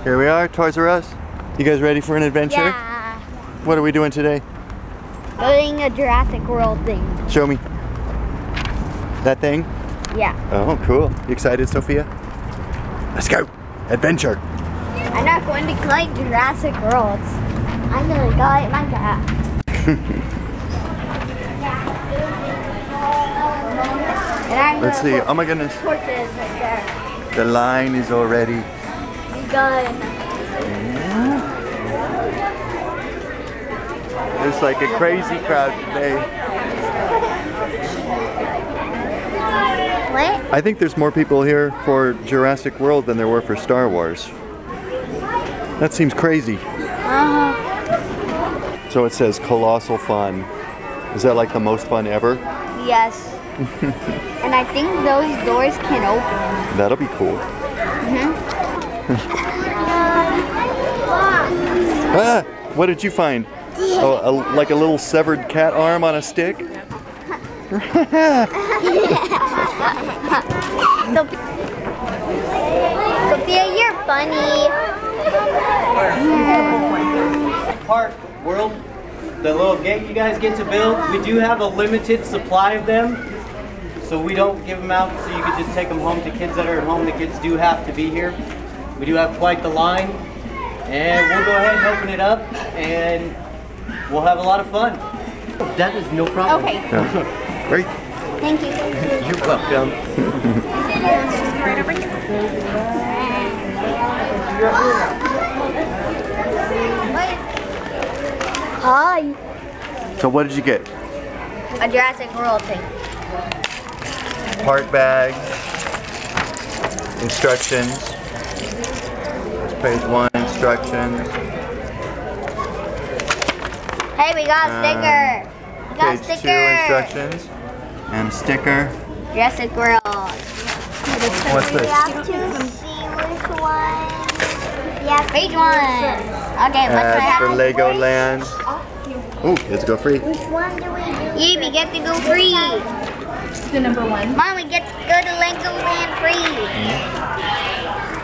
Here we are, Toys R Us. You guys ready for an adventure? Yeah. What are we doing today? Building a Jurassic World thing. Show me. That thing? Yeah. Oh, cool. You excited, Sophia? Let's go. Adventure. I'm not going to collect Jurassic Worlds. I'm going to collect Minecraft. Let's see. Oh my goodness. Horses right there. The line is already. Gun. It's like a crazy crowd today. What? I think there's more people here for Jurassic World than there were for Star Wars. That seems crazy. So it says colossal fun. Is that like the most fun ever? Yes. And I think those doors can open. That'll be cool. Ah, what did you find? Oh, like a little severed cat arm on a stick? Sophia, you're funny. Park World, the little gate you guys get to build, we do have a limited supply of them, so we don't give them out so you can just take them home to kids that are at home. The kids do have to be here. We do have quite the line, and we'll go ahead and open it up, and we'll have a lot of fun. That is no problem. Okay. Yeah. Great. Thank you. You're welcome. Hi. So what did you get? A Jurassic World thing. Part bag. Instructions. It's page 1, instructions. Hey, we got a sticker. We got a Page 2, sticker. instructions. And a sticker. Jurassic World. What's this? We have to see which one. Yeah, page 1. Okay, let's try Ads for it. Legoland. Ooh, let's go free. Which one do we do? Yeah, we get to go free. The number 1. Mom, we get to go to Legoland free.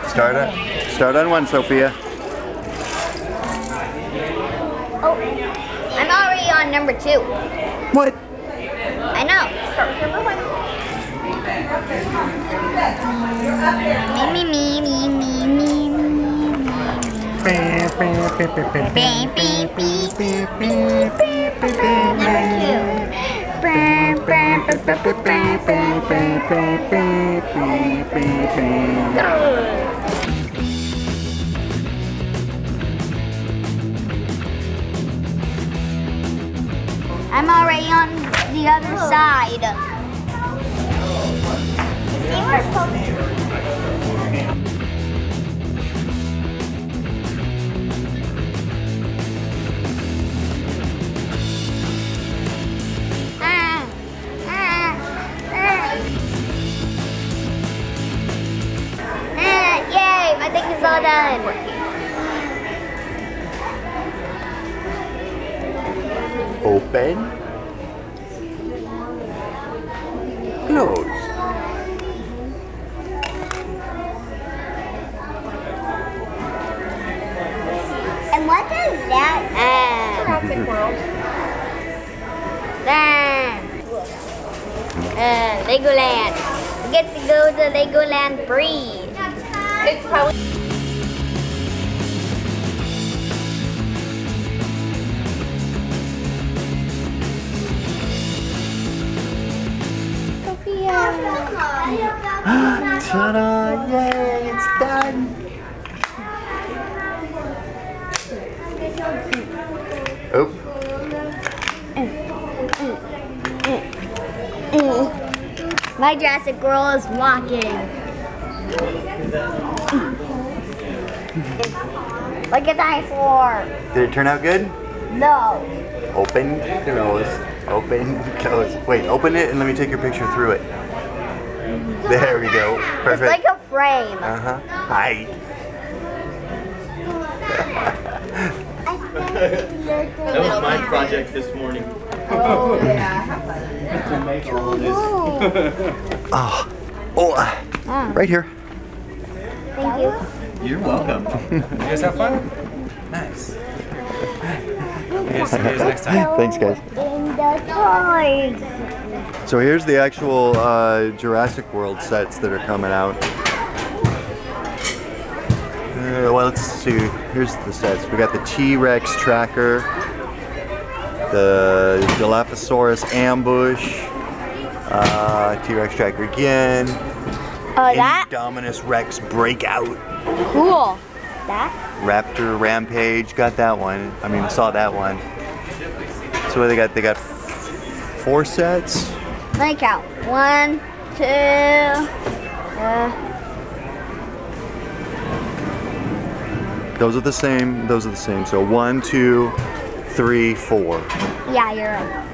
Start on 1, Sophia. Oh, I'm already on number 2. What? I know. Start with number 1. I'm already on the other side. Yay, my thing is all done. Open. Close. And what does that Jurassic World. Legoland. We get to go to Legoland free. It's probably Ta-da! Yay! It's done! Oh. My Jurassic World is walking. Look at dinosaur. Did it turn out good? No. Open, close, open, close. Wait, open it and let me take your picture through it. There we go. Perfect. It's like a frame. Uh-huh. Hi. That was my project this morning. Oh, yeah. To make all this. Right here. Thank you. You're welcome. You guys have fun? Nice. Okay, see you guys next time. Thanks, guys. In the toys. So here's the actual Jurassic World sets that are coming out. Well, let's see. Here's the sets. We got the T-Rex tracker, the Dilophosaurus ambush, T-Rex tracker again. That? Indominus Rex breakout. Cool. That? Raptor Rampage, got that one. I mean, saw that one. So what they got? They got 4 sets. Let me count. 1, 2. Those are the same. Those are the same. So 1, 2, 3, 4. Yeah, you're right.